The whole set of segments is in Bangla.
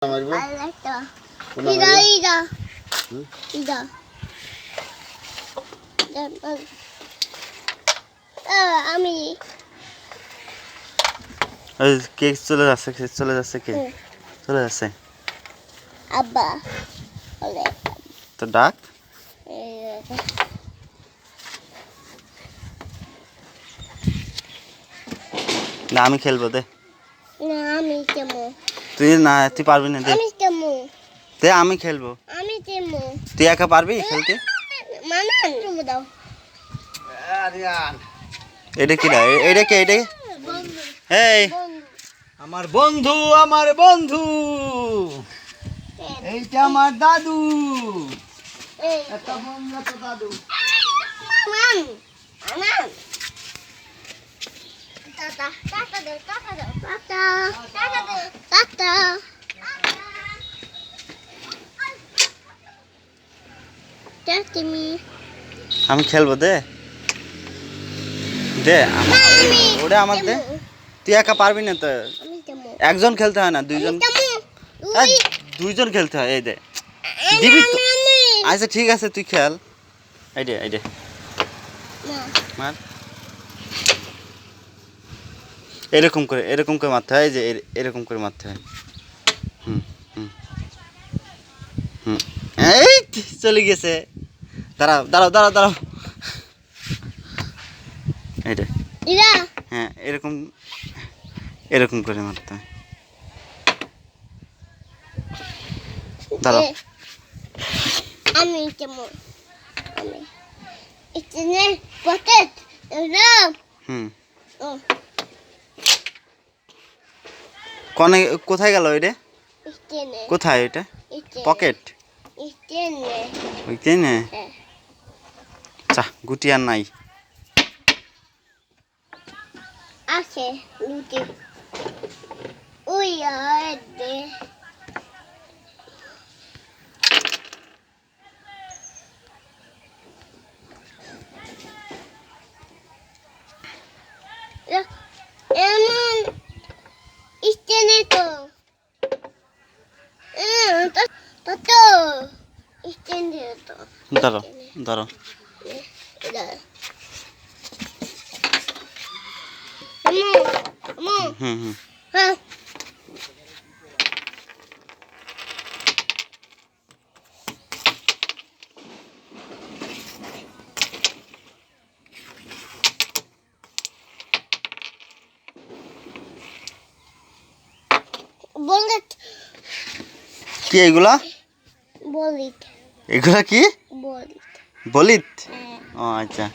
আমি কে চলে যাচ্ছে কে চলে যাচ্ছে আব্বা তো ডাক না আমি খেলবো দে না আমি কেমো তুই পারবি না দে আমি কেমো দে আমি খেলবো আমি কেমো তুই একা পারবি খেলতে মানা তুমি দাও এটা কি রে এটা কে এটা এই আমার বন্ধু এইটা আমার দাদু একটা বন্ধু তো দাদু মান মান টাটা টাটা দাও টাটা দাও টাটা টাটা দাও টাটা তুমি আমি খেলবো দে দে ওটা আমার দে তুই একা পারবি না তো আমি কেমো একজন খেলতে হয় না দুইজন দুইজন খেলতে হয় এই দে দিবি তো আচ্ছা ঠিক আছে তুই খেল এই দে মার এরকম করে মারতে হয় যে এরকম করে মারতে হয় হুম হুম হুম এই চলে গেছে দাঁড়াও এইটা হ্যাঁ এরকম করে মারতে হয় দাঁড়াও আমি কেমন আমি এখানে পকেট হুম ও কোথায় গেল এটা এখানে কোথায় এটা পকেট এখানে ওইখানে চা গুটি আর নাই আছে লুটি ওই দে এমন এখানে তো তো এখানে তো দাঁড়াও হুম হ্যাঁ বলিত কি এগুলা এগুলা কি বলিত ও আচ্ছা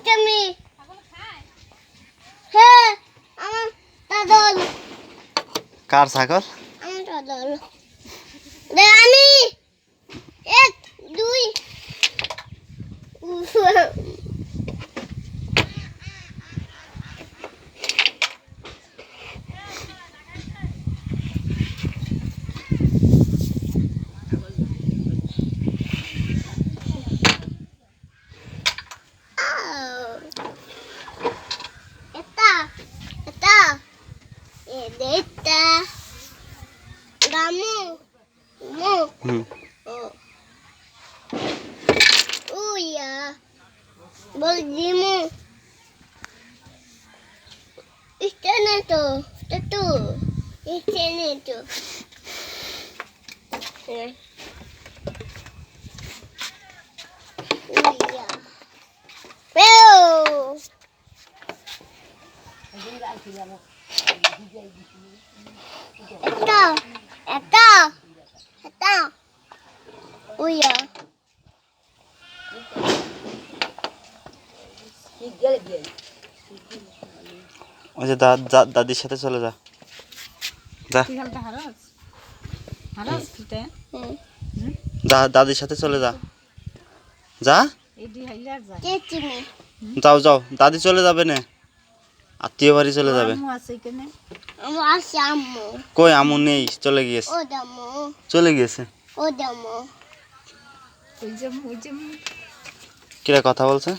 তুমি হ্যাঁ আমার দাদল কার ছাগল আমার দাদল আমি 1 2 Deta, kamu, oh ya, bolehmu, istana tu, istana tu, oh ya, wow. Eta. Oh ya. ওই যে দাদির সাথে চলে যা দাদির সাথে চলে যা যাও দাদি চলে যাবে না আত্মীয় বাড়ি চলে যাবে কই আমু নেই চলে গিয়েছে কিরা কথা বলছে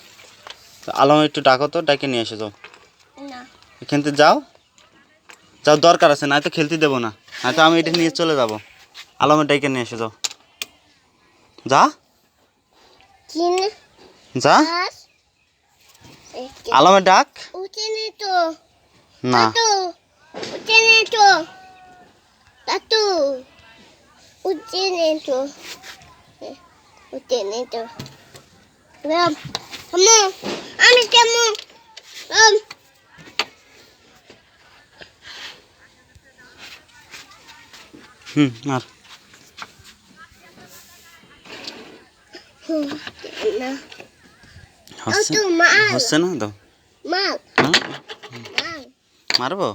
আলম একটু ডাকো তো ডাকে নিয়ে এসে যাও এখান থেকে যাও যাও, দরকার আছে, নয়তো খেলতে দেবো না, নয়তো আমি এটা নিয়ে চলে যাবো। আলমের ডাইকে নিয়ে এসে যাও, যা যা। আলমের ডাক না, আমি কেমন মার। হচ্ছে না দাও, মারবো।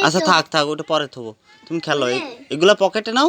আচ্ছা থাক থাক, ওটা পরে থবো, তুমি খেলো। এগুলা পকেটে নাও।